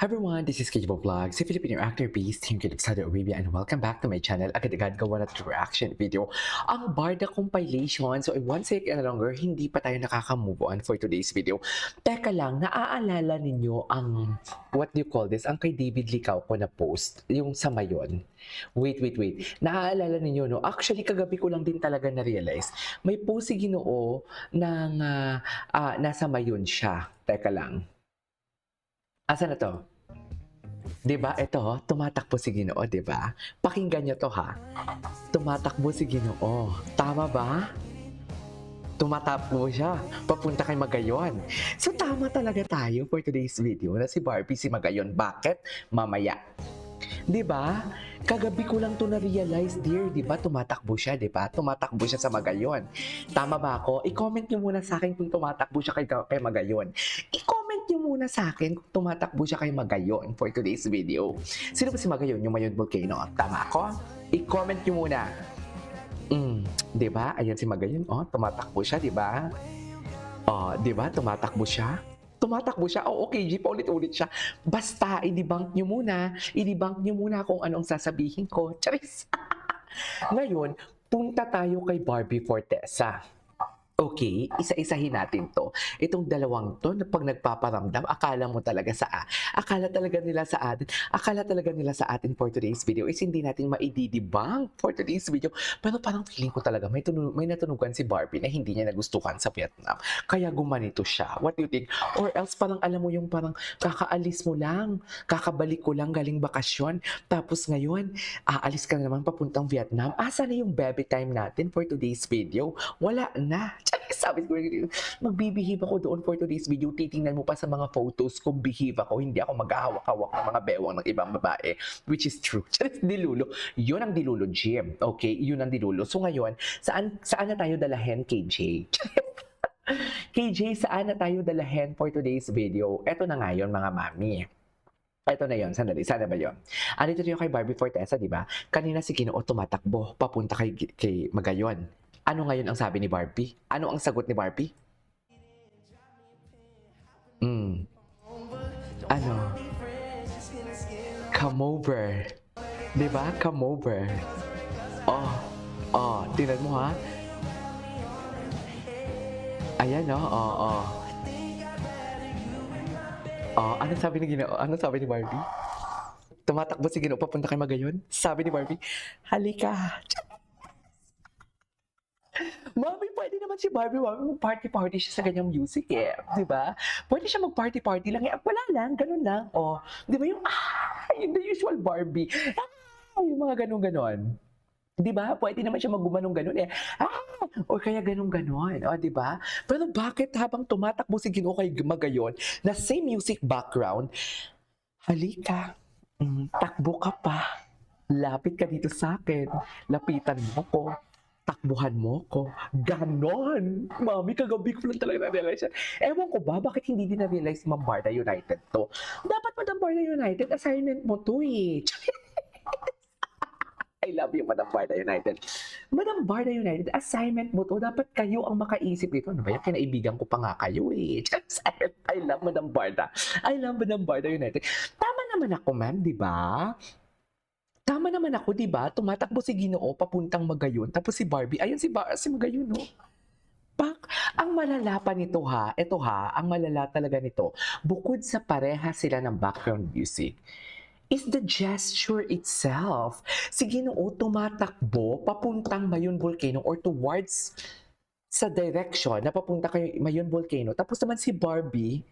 Hi everyone, this is Kejbo Vlogs, a Filipino actor based here in Saudi Arabia, and welcome back to my channel. Agad-agad gawa na ito reaction video. Ang Barda compilation. So one second na longer, hindi pa tayo nakaka-move on for today's video. Teka lang, naaalala ninyo ang, what do you call this? Ang kay David Licao ko na post, yung sa Mayon. Wait. Naaalala ninyo, no? Actually, kagabi ko lang din talaga na-realize. May post si Ginoo ng nasa Mayon siya. Teka lang. Asa na to? 'Di ba ito, tumatakbo si Ginoo, 'di ba? Pakinggan niyo 'to ha. Tumatakbo si Ginoo, tama ba? Tumatakbo siya, papunta kay Magayon. So tama talaga tayo for today's video na si Barbie si Magayon. Bakit? Mamaya. 'Di ba? Kagabi ko lang 'to na-realize, dear, 'di ba? Tumatakbo siya, 'di ba? Tumatakbo siya sa Magayon. Tama ba ako? I-comment niyo muna sa akin kung tumatakbo siya kay Magayon. I-comment niyo muna sa akin kung tumatakbo siya kay Magayon for today's video. Sino ba si Magayon? Yung Mayon Volcano. Tama ako? I-comment niyo muna. 'Di ba? Ayan si Magayon, oh, tumatakbo siya, 'di ba? Oh, 'di ba? Tumatakbo siya. Tumatakbo siya. Oo, okay, G, paulit-ulit siya. Basta, i-debunk niyo muna. I-debunk niyo muna kung anong sasabihin ko. Charis! Ngayon, punta tayo kay Barbie Fortesa. Okay, isa-isahin natin 'to. Itong dalawang 'to na 'pag nagpaparamdam, akala talaga nila sa atin for today's video is hindi natin maididebunk for today's video. Pero parang feeling ko talaga may natunugan si Barbie na hindi niya nagustuhan sa Vietnam. Kaya gumanito siya. What do you think? Or else parang alam mo yung parang kakaalis mo lang, kakabalik ko lang galing bakasyon, tapos ngayon, aalis ka na naman papuntang Vietnam. Asa na yung baby time natin for today's video? Wala na. Sabi ko, magbibihib ako doon for today's video. Titingnan mo pa sa mga photos ko, behave ako. Hindi ako maghahawak-hawak ng mga bewang ng ibang babae. Which is true. Dilulo. Yun ang dilulo, Jim. Okay? Yun ang dilulo. So ngayon, saan na tayo dalahin, KJ? KJ, saan na tayo dalahin for today's video? Eto na nga yun, mga mami. Ito na yon, sandali, sana ba yun? Andito tayo kay Barbie Fortesa, di ba? Kanina si Ginoo tumatakbo, papunta kay Magayon. Ano ngayon ang sabi ni Barbie? Ano ang sagot ni Barbie? Ano? Come over. Di ba? Come over. Tingnan mo ha. Ayan oh. Ano sabi ni Ginoo? Ano sabi ni Barbie? Tumatakbo si Ginoo papunta kay Magayon. Sabi ni Barbie, halika. Mami, pwede naman si Barbie, mami, party-party siya sa ganyang music eh. Di ba? Pwede siya mag-party-party lang eh. Wala lang, ganun lang. Oh, di ba yung, yung the usual Barbie. Yung mga ganun-ganon. Di ba? Pwede naman siya maggumanong ganun eh. O kaya ganun-ganon. O, di ba? Pero bakit habang tumatakbo si Ginoo kay Magayon na same music background, halika, takbo ka pa. Lapit ka dito sa akin. Lapitan mo ko. Takbuhan mo ko. Ganon. Mami, kagabi ko lang talaga na-realize yan. Ewan ko ba, bakit hindi din na-realize Ma'am Barda United to? Dapat Madam Barda United, assignment mo to eh. I love you, Madam Barda United. Madam Barda United, assignment mo to. Dapat kayo ang makaisip dito. Ano ba yan? Kinaibigan ko pa nga kayo eh. I love Madam Barda. I love Madam Barda United. Tama naman ako, ma'am, di ba? Tama naman ako, 'di ba? Tumatakbo si Ginoo papuntang Magayon, tapos si Barbie, ayun si Magayon, no? Ang malala pa nito ha, eto ha, ang malala talaga nito, bukod sa pareha sila ng background music, is the gesture itself. Si Ginoo tumatakbo papuntang Mayon Volcano or towards sa direction na papunta kay Mayon Volcano. Tapos naman si Barbie,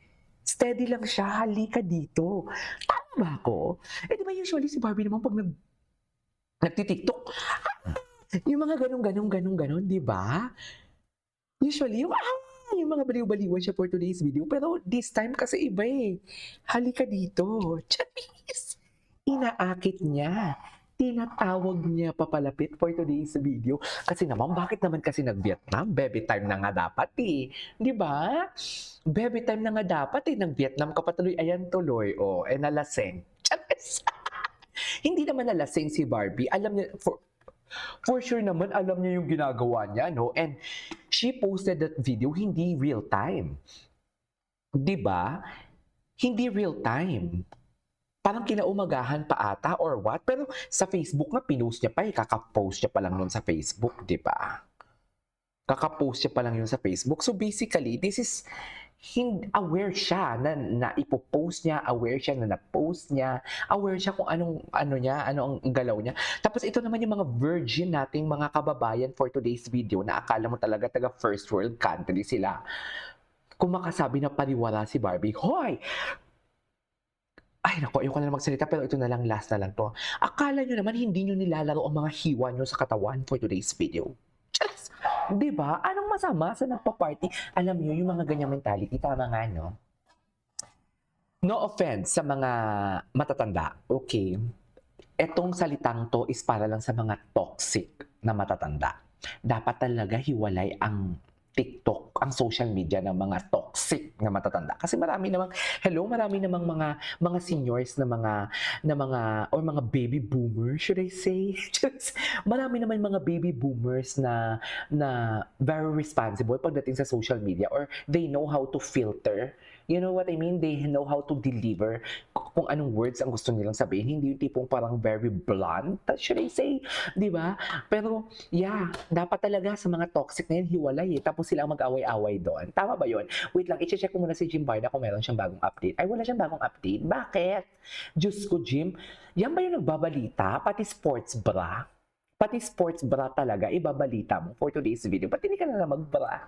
steady lang siya, halika dito. Tama ba ako? Eh di ba usually si Barbie naman pag nagti-TikTok, yung mga ganon, di ba? Usually, yung mga baliw-baliwan siya for today's video. Pero this time kasi iba eh. Halika dito. Charis! Inaakit niya. Tinatawag niya papalapit for today's video. Kasi naman, bakit naman kasi nag-Vietnam? Baby time na nga dapat eh. Di ba? Baby time na nga dapat eh. Nag-Vietnam ka pa tuloy. Ayan tuloy. Oh, nalaseng. Charis! Hindi naman nalasing si Barbie. Alam niya, for sure naman, alam niya yung ginagawa niya, no? And she posted that video, hindi real time. 'Di ba? Hindi real time. Parang kinaumagahan pa ata or what, pero sa Facebook nga pinost niya pa, kaka-post niya pa lang nun sa Facebook, 'di ba? Kaka-post niya pa lang yun sa Facebook. So basically, this is aware siya na ipo-post niya, aware siya na na-post niya, aware siya kung anong ano niya, ano ang galaw niya. Tapos ito naman yung mga virgin nating mga kababayan for today's video na akala mo talaga taga first world country sila. Kung makasabi na paniwala si Barbie, hoy! Ay naku, ayoko na magsalita pero ito na lang, last na lang 'to. Akala niyo naman hindi niyo nilalaro ang mga hiwa niyo sa katawan for today's video? Just, 'di ba? Anong masama sa nagpa-party? Alam niyo yung mga ganyang mentality, tama nga 'no? No offense sa mga matatanda, okay? Etong salitang 'to is para lang sa mga toxic na matatanda. Dapat talaga hiwalay ang TikTok, ang social media ng mga toxic na matatanda. Kasi marami namang mga seniors na mga or mga baby boomers, should I say? Just, marami naman mga baby boomers na very responsible pagdating sa social media, or they know how to filter. You know what I mean? They know how to deliver kung anong words ang gusto nilang sabihin. Hindi yung tipong parang very blunt, should I say? 'Di ba? Pero yeah, dapat talaga sa mga toxic na yun, hiwalay eh. Tapos sila ang mag-away-away doon. Tama ba yun? Wait lang, i-check ko muna si Jim Barda kung meron siyang bagong update. Ay, wala siyang bagong update. Bakit? Diyos ko, Jim. Yan ba yung nagbabalita? Pati sports bra? Pati sports bra talaga, ibabalita mo for today's video. Ba't hindi ka na mag-bra?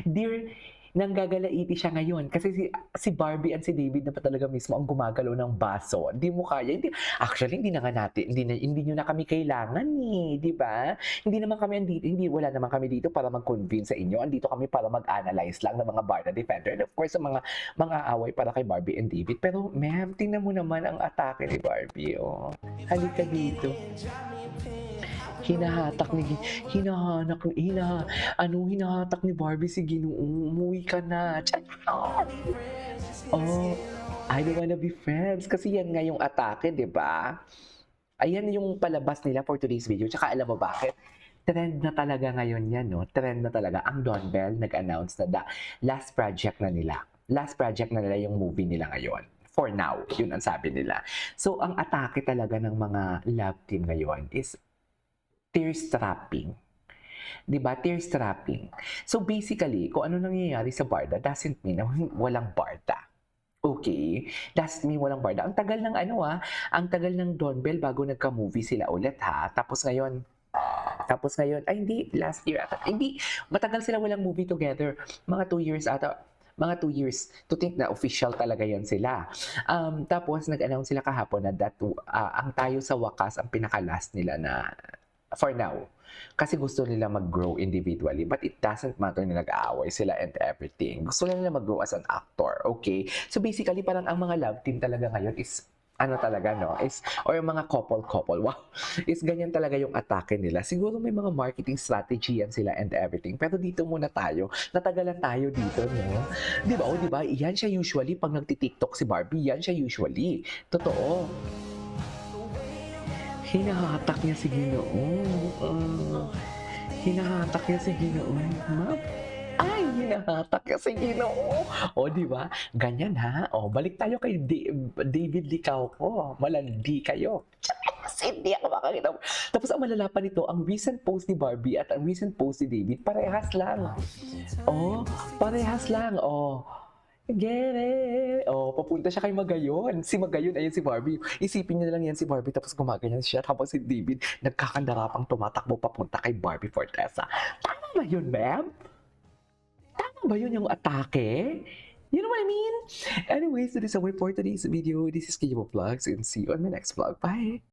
Dear, nanggagalaiti siya ngayon kasi si Barbie at si David na pa talaga mismo ang gumagalaw ng baso. Hindi mo kaya. Actually, hindi na nga natin, hindi nyo na kami kailangan eh, di ba? Hindi naman kami andito, wala naman kami dito para mag-convince sa inyo. Andito kami para mag-analyze lang ng mga Barda Defender. And of course, sa mga away para kay Barbie and David. Pero ma'am, tingnan mo naman ang atake ni Barbie. Oh. Halika dito. Hinahatak ni hinahatak ni Barbie si Ginoo, umuwi ka na. Charot! Oh, I don't wanna be friends. Kasi yan nga yung atake, di ba? Ayan yung palabas nila for today's video. Tsaka alam mo bakit? Trend na talaga ngayon yan, no? Trend na talaga. Ang Don Bell nag-announce na last project na nila. Last project na nila yung movie nila ngayon. For now, yun ang sabi nila. So, ang atake talaga ng mga love team ngayon is tear-strapping. 'Di ba? Tear-strapping. So basically, kung ano nangyayari sa Barda doesn't mean na walang Barda. Okay? Doesn't mean walang Barda. Ang tagal ng ang tagal ng Don Bell bago nagka-movie sila ulit ha. Tapos ngayon, ay hindi, last year ata. Hindi, matagal sila walang movie together. Mga 2 years ata. Mga 2 years to think na official talaga yan sila. Tapos nag-announce sila kahapon na ang Tayo sa Wakas ang pinaka-last nila na for now. Kasi gusto nila mag-grow individually, but it doesn't matter na nag-aaway sila and everything. Gusto nila mag-grow as an actor, okay? So basically, parang ang mga love team talaga ngayon is talaga, no? Or yung mga couple, wow, is ganyan talaga yung atake nila. Siguro may mga marketing strategy yan sila and everything. Pero dito muna tayo. Natagalan tayo dito, no? Di ba? O, di ba? Yan siya usually, pag nagti-TikTok si Barbie, yan siya usually. Totoo. Hinahatak niya si Ginoo. Hinahatak niya si Ginoo. Ma'am, ay, hinahatak niya si Ginoo. O, di ba? Ganyan ha. O, balik tayo kay David Licauco. Malandi kayo. Kasi hindi ako makakita. Tapos ang malala pa nito, ang recent post ni Barbie at ang recent post ni David, parehas lang. Oh, parehas lang. Oh, get it! Oh, papunta siya kay Magayon. Si Magayon, ayun si Barbie. Isipin niyo na lang yan si Barbie, tapos gumaganyan siya. Tapos si David, nagkakandarapang tumatakbo papunta kay Barbie Fortesa. Tama ba yun, ma'am? Tama ba yun yung atake? You know what I mean? Anyways, that is our for today's video. This is Kiyo Vlogs and see you on my next vlog. Bye!